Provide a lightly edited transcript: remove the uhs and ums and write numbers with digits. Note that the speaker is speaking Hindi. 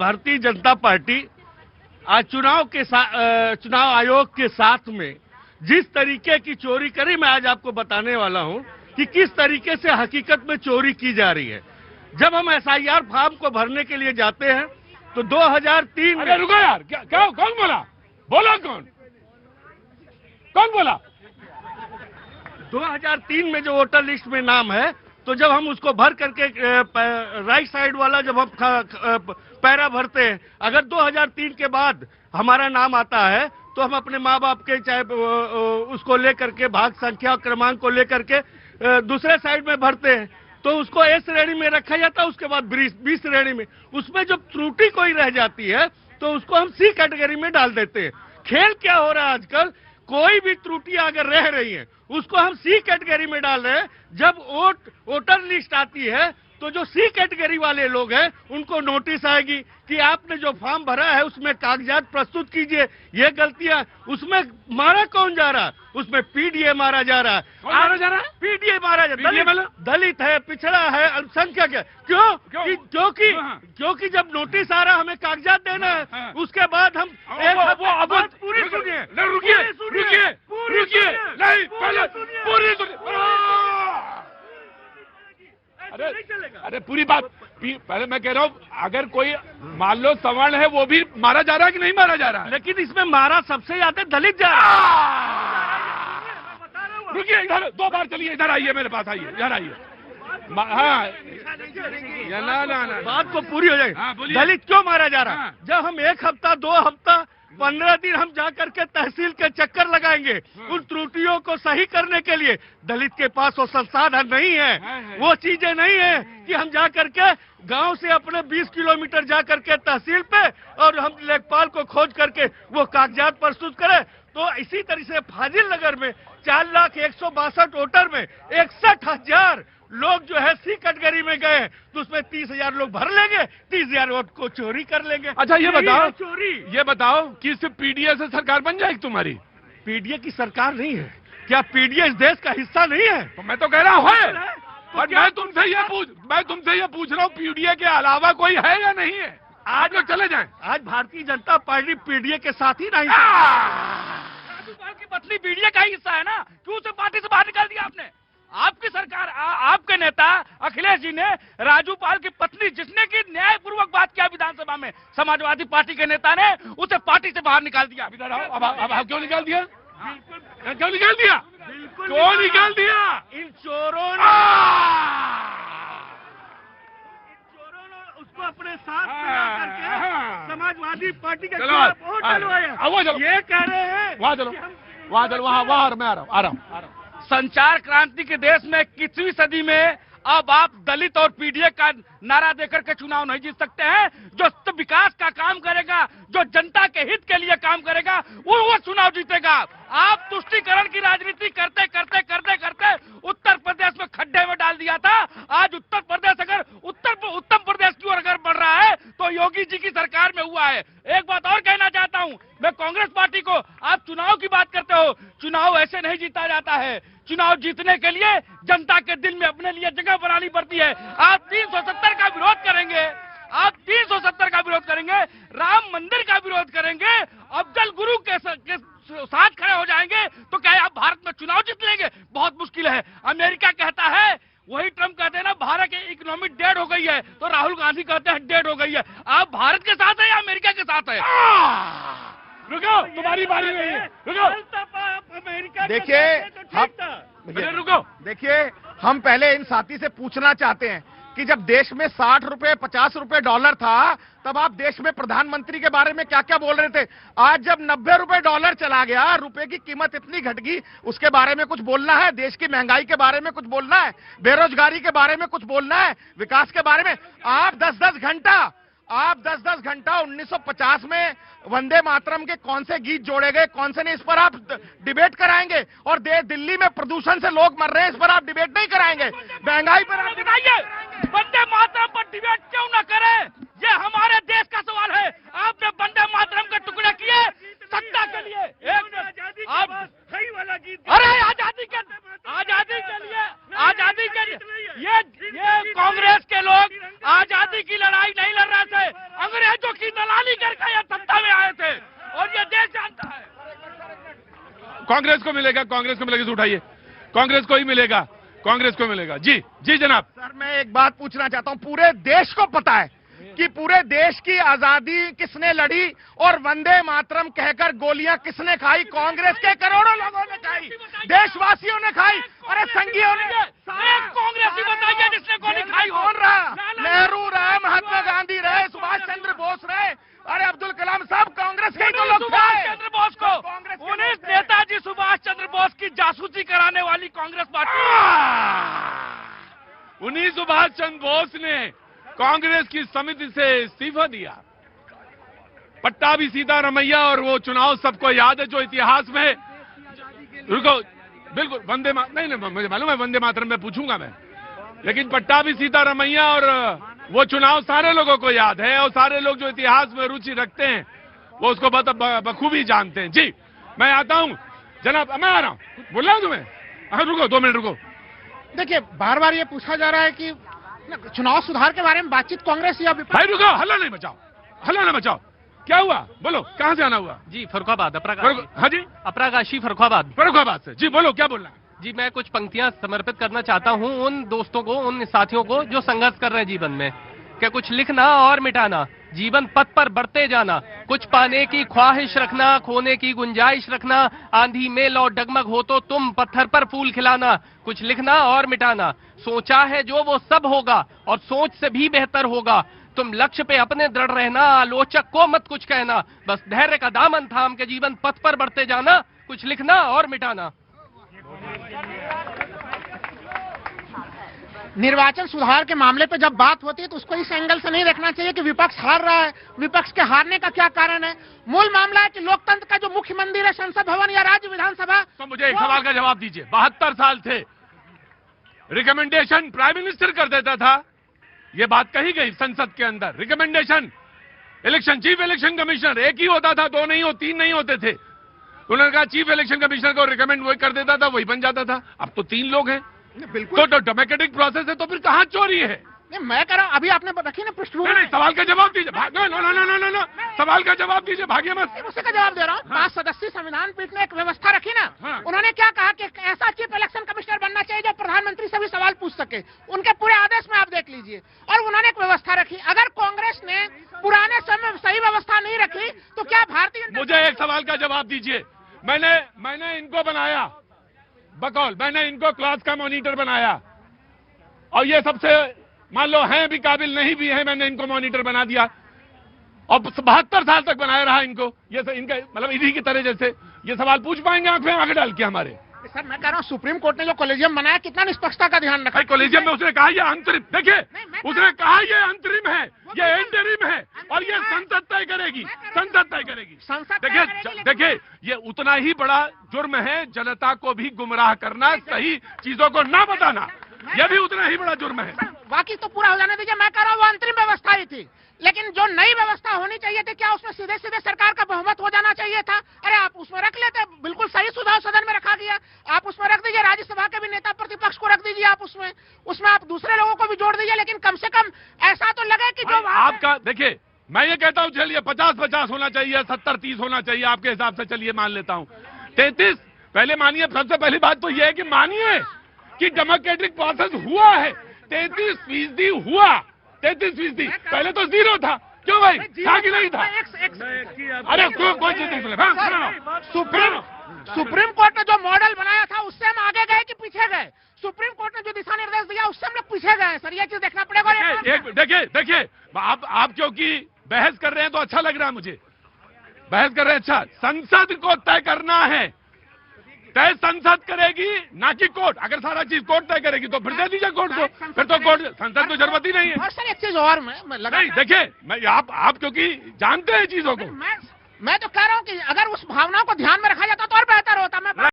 भारतीय जनता पार्टी आज चुनाव आयोग के साथ में जिस तरीके की चोरी करी, मैं आज आपको बताने वाला हूं कि किस तरीके से हकीकत में चोरी की जा रही है। जब हम एसआईआर फॉर्म को भरने के लिए जाते हैं तो 2003 में, रुको यार, क्या कौन बोला कौन बोला? 2003 में जो वोटर लिस्ट में नाम है, तो जब हम उसको भर करके राइट साइड वाला जब हम पैरा भरते हैं, अगर 2003 के बाद हमारा नाम आता है तो हम अपने माँ बाप के चाहे उसको लेकर के भाग संख्या क्रमांक को लेकर के दूसरे साइड में भरते हैं, तो उसको ए श्रेणी में रखा जाता है। उसके बाद बी श्रेणी में, उसमें जब त्रुटि कोई रह जाती है तो उसको हम सी कैटेगरी में डाल देते हैं। खेल क्या हो रहा है आजकल, कोई भी त्रुटि अगर रह रही है उसको हम सी कैटेगरी में डाल रहे हैं। जब वोटर लिस्ट आती है तो जो सी कैटेगरी वाले लोग हैं उनको नोटिस आएगी कि आपने जो फॉर्म भरा है उसमें कागजात प्रस्तुत कीजिए। ये गलतियां, उसमें मारा कौन जा रहा है? उसमें पीडीए मारा जा रहा है। मारा जा रहा है? पीडीए मारा जा रहा है। दलित है, पिछड़ा है, अल्पसंख्यक है। क्योंकि जब नोटिस आ रहा हमें कागजात देना है, उसके बाद हम पूरी सुनिए, रुकिए, नहीं, पहले पूरी सुनिए। अरे पूरी बात, पहले मैं कह रहा हूँ, अगर कोई मान लो सवर्ण है वो भी मारा जा रहा है कि नहीं मारा जा रहा है? लेकिन इसमें मारा सबसे ज्यादा दलित जा रहा है। रुकिए, इधर 2 बार चलिए, इधर आइए, मेरे पास आइए, इधर आइए। हाँ, ना बात को पूरी हो जाएगी। हाँ, दलित क्यों मारा जा रहा है? जब हम 1 हफ्ता 2 हफ्ता 15 दिन हम जाकर के तहसील के चक्कर लगाएंगे उन त्रुटियों को सही करने के लिए, दलित के पास वो संसाधन नहीं है, वो चीजें नहीं है कि हम जाकर के गांव से अपने 20 किलोमीटर जाकर के तहसील पे और हम लेखपाल को खोज करके वो कागजात प्रस्तुत करें। तो इसी तरह से फाजिल नगर में 4,162 वोटर में 61,000 लोग जो है सी कैटेगरी में गए, तो उसमें 30,000 लोग भर लेंगे, 30,000 वोट को चोरी कर लेंगे। अच्छा, ये चोरी बताओ कि सिर्फ पीडीए से सरकार बन जाएगी तुम्हारी? पीडीए की सरकार नहीं है क्या? पीडीए इस देश का हिस्सा नहीं है? तो मैं तो कह रहा हूँ है, और मैं तुमसे ये पूछ रहा हूँ, पीडीए के अलावा कोई है या नहीं है? आज लोग चले जाएं। आज भारतीय जनता पार्टी पीडीए के साथ ही नहीं। राजूपाल की पत्नी पीडीए का ही हिस्सा है ना, क्यों उसे पार्टी से बाहर निकाल दिया आपने? आपकी सरकार, आपके नेता अखिलेश जी ने राजूपाल की पत्नी, जिसने की न्यायपूर्वक बात किया विधानसभा में, समाजवादी पार्टी के नेता ने उसे पार्टी से बाहर निकाल दिया। अब क्यों निकाल दिया? क्यों निकाल दिया? क्यों निकाल दिया? इन चोरों ने उसको अपने साथ मिला करके समाजवादी पार्टी के खिलाफ वोट डलवाया। ये कह रहे हैं वहाँ चलो, वहाँ मैं आ रहा हूँ। संचार क्रांति के देश में 21वीं सदी में अब आप दलित और पीडीए का नारा देकर के चुनाव नहीं जीत सकते हैं। जो विकास का काम करेगा, जो जनता के हित के लिए काम करेगा, वो चुनाव जीतेगा। आप तुष्टीकरण की राजनीति करते उत्तर प्रदेश में खड्डे में डाल दिया था। आज उत्तर प्रदेश अगर उत्तम प्रदेश की ओर अगर बढ़ रहा है तो योगी जी की सरकार में हुआ है। एक बात और कहना चाहता हूं मैं कांग्रेस पार्टी को, आप चुनाव की बात करते हो, चुनाव ऐसे नहीं जीता जाता है। चुनाव जीतने के लिए जनता के दिल में अपने लिए जगह बनानी पड़ती है। आप 370 का विरोध करेंगे, आप 370 का विरोध करेंगे, राम मंदिर का विरोध करेंगे, अफजल गुरु के साथ खड़े हो जाएंगे, तो क्या आप भारत में चुनाव जीत लेंगे? बहुत मुश्किल है। अमेरिका कहता है, वही ट्रंप कहते हैं ना, भारत की इकोनॉमी डेड हो गई है, तो राहुल गांधी कहते हैं डेड हो गई है। आप भारत के साथ है या अमेरिका के साथ है? रुको, तुम्हारी बारी नहीं है। रुको, देखिए हम पहले इन साथी से पूछना चाहते हैं कि जब देश में 60 रुपए 50 रुपए डॉलर था, तब आप देश में प्रधानमंत्री के बारे में क्या क्या बोल रहे थे? आज जब 90 रुपए डॉलर चला गया, रुपए की कीमत इतनी घट गई, उसके बारे में कुछ बोलना है? देश की महंगाई के बारे में कुछ बोलना है? बेरोजगारी के बारे में कुछ बोलना है? विकास के बारे में? आप 10-10 घंटा 1950 में वंदे मातरम के कौन से गीत जोड़े गए, कौन से नहीं, इस पर आप डिबेट कराएंगे? और दिल्ली में प्रदूषण से लोग मर रहे हैं, इस पर आप डिबेट नहीं कराएंगे? महंगाई पर आप बताइए, वंदे मातरम पर डिबेट क्यों ना करें? ये हमारे देश का सवाल है। आपने वंदे मातरम के टुकड़े किए सत्ता के लिए। अरे आजादी के लिए ये कांग्रेस के लोग आजादी की लड़ाई नहीं लड़ रहे थे, अंग्रेजों की दलाली करके ये सत्ता में आए थे और ये देश जानता है। कांग्रेस को मिलेगा, कांग्रेस को मिलेगा, उठाइए, कांग्रेस को ही मिलेगा, कांग्रेस को मिलेगा। जी जी जनाब। सर मैं एक बात पूछना चाहता हूं, पूरे देश को पता है कि पूरे देश की आजादी किसने लड़ी और वंदे मातरम कहकर गोलियां किसने खाई? कांग्रेस के करोड़ों लोगों ने खाई, देशवासियों ने खाई। अरे संघियों ने, एक कांग्रेसी बताइए जिसने गोली खाई हो। कौन रहा? नेहरू रहे, महात्मा गांधी रहे, सुभाष चंद्र बोस रहे, अरे अब्दुल कलाम, सब कांग्रेस के ही तो लोग सुभाष थे। चंद्र बोस को, उन्हीं नेताजी सुभाष चंद्र बोस की जासूसी कराने वाली कांग्रेस पार्टी, उन्हीं सुभाष चंद्र बोस ने कांग्रेस की समिति से इस्तीफा दिया। पट्टाभी सीतारमैया और वो चुनाव सबको याद है जो इतिहास में, रुको, बिल्कुल वंदे नहीं, मुझे मालूम है वंदे मातरम में पूछूंगा मैं, लेकिन पट्टाभी सीतारमैया और वो चुनाव सारे लोगों को याद है और सारे लोग जो इतिहास में रुचि रखते हैं वो उसको बखूबी जानते हैं। जी मैं आता हूं जनाब, मैं आ रहा हूं, बोल रहा हूं तुम्हें, हाँ रुको 2 मिनट रुको। देखिए बार बार ये पूछा जा रहा है कि चुनाव सुधार के बारे में बातचीत कांग्रेस या भाई रुको, हल्ला नहीं मचाओ, हल्ला ना मचाओ, क्या हुआ बोलो, कहां से आना हुआ? जी फर्रुखाबाद, अपरागाशी। हाँ जी, अपरागाशी फर्रुखाबाद। फर्रुखाबाद से। जी बोलो, क्या बोलना है? जी मैं कुछ पंक्तियां समर्पित करना चाहता हूं उन दोस्तों को, उन साथियों को जो संघर्ष कर रहे हैं जीवन में। क्या कुछ लिखना और मिटाना, जीवन पथ पर बढ़ते जाना, कुछ पाने की ख्वाहिश रखना, खोने की गुंजाइश रखना, आंधी मेल और डगमग हो तो तुम पत्थर पर फूल खिलाना, कुछ लिखना और मिटाना, सोचा है जो वो सब होगा और सोच से भी बेहतर होगा, तुम लक्ष्य पे अपने दृढ़ रहना, आलोचक को मत कुछ कहना, बस धैर्य का दामन थाम के जीवन पथ पर बढ़ते जाना, कुछ लिखना और मिटाना। निर्वाचन सुधार के मामले पे जब बात होती है तो उसको इस एंगल से नहीं देखना चाहिए कि विपक्ष हार रहा है, विपक्ष के हारने का क्या कारण है। मूल मामला है कि लोकतंत्र का जो मुख्य मंदिर है संसद भवन या राज्य विधानसभा। तो मुझे एक सवाल का जवाब दीजिए, 72 साल थे, रिकमेंडेशन प्राइम मिनिस्टर कर देता था, ये बात कही गई संसद के अंदर, recommendation election chief election commissioner एक ही होता था, 2 नहीं 3 नहीं होते थे, उन्होंने कहा चीफ इलेक्शन कमिश्नर को रिकमेंड वही कर देता था, वही बन जाता था। अब तो 3 लोग हैं, बिल्कुल तो डेमोक्रेटिक प्रोसेस है, तो फिर कहां चोरी है? नहीं, मैं कह रहा हूं, अभी आपने रखी ना पृष्ठभूमि। नहीं, सवाल का जवाब दीजिए, नो, सवाल का जवाब दीजिए, भागिए मत। उसी का जवाब दे रहा हूँ। 5 सदस्यीय संविधान पीठ ने एक व्यवस्था रखी ना, उन्होंने क्या कहा कि ऐसा चीफ इलेक्शन कमिश्नर बनना चाहिए जो प्रधानमंत्री से भी सवाल पूछ सके, उनके पूरे आदेश में आप देख लीजिए। और उन्होंने एक व्यवस्था रखी, अगर कांग्रेस ने पुराने समय में सही व्यवस्था नहीं रखी तो क्या भारतीय। मुझे एक सवाल का जवाब दीजिए, मैंने इनको बनाया बकौल, मैंने इनको क्लास का मॉनिटर बनाया और ये सबसे मान लो हैं भी काबिल, नहीं भी है, मैंने इनको मॉनिटर बना दिया और 72 साल तक बनाया रहा इनको, ये इनका मतलब इन्हीं की तरह जैसे ये सवाल पूछ पाएंगे आंख में आंख डाल के हमारे। सर मैं कह रहा हूँ सुप्रीम कोर्ट ने जो कॉलेजियम बनाया कितना निष्पक्षता का ध्यान रखा। कॉलेजियम में उसने कहा ये अंतरिम, देखिए उसने कहा ये अंतरिम है, ये इंटरिम है और ये संसद तय करेगी, संसद तय करेगी। देखिए ये उतना ही बड़ा जुर्म है जनता को भी गुमराह करना, सही चीजों को ना बताना, यह भी उतना ही बड़ा जुर्म है। बाकी तो पूरा हो जाने दीजिए, मैं कह रहा हूँ वो अंतरिम व्यवस्था ही थी, लेकिन जो नई व्यवस्था होनी चाहिए थी, क्या उसमें सीधे सीधे सरकार का बहुमत हो जाना चाहिए था? अरे आप उसमें रख लेते, बिल्कुल सही सुझाव सदन में रखा गया, आप उसमें रख दीजिए, राज्यसभा के भी नेता प्रतिपक्ष को रख दीजिए, आप उसमें आप दूसरे लोगों को भी जोड़ दीजिए, लेकिन कम से कम ऐसा तो लगे कि जो आपका, देखिए मैं ये कहता हूं चलिए 50-50 होना चाहिए, 70-30 होना चाहिए आपके हिसाब से, चलिए मान लेता हूं 33। पहले मानिए, सबसे पहली बात तो यह है कि मानिए कि डेमोक्रेटिक प्रोसेस हुआ है, 33% हुआ, 33%। पहले तो 0 था, क्यों भाई, था कि नहीं था? अरे कोई चीज नहीं सुने। सुप्रीम कोर्ट ने जो मॉडल बनाया था उससे हम आगे गए कि पीछे गए? सुप्रीम कोर्ट ने जो दिशा निर्देश दिया उससे हम लोग पीछे गए सर, ये चीज देखना पड़ेगा। देखिए आप क्योंकि बहस कर रहे हैं तो अच्छा लग रहा है मुझे, बहस कर रहे हैं, अच्छा संसद को तय करना है, तय संसद करेगी ना कि कोर्ट। अगर सारा चीज कोर्ट तय करेगी तो फिर दे दीजिए कोर्ट को, फिर तो कोर्ट, संसद को जरूरत ही नहीं है। और सर एक चीज और मैं लगा, नहीं देखिए मैं आप क्योंकि जानते हैं चीजों को, मैं तो कह रहा हूँ कि अगर उस भावना को ध्यान में रखा जाता तो और बेहतर होता। मैं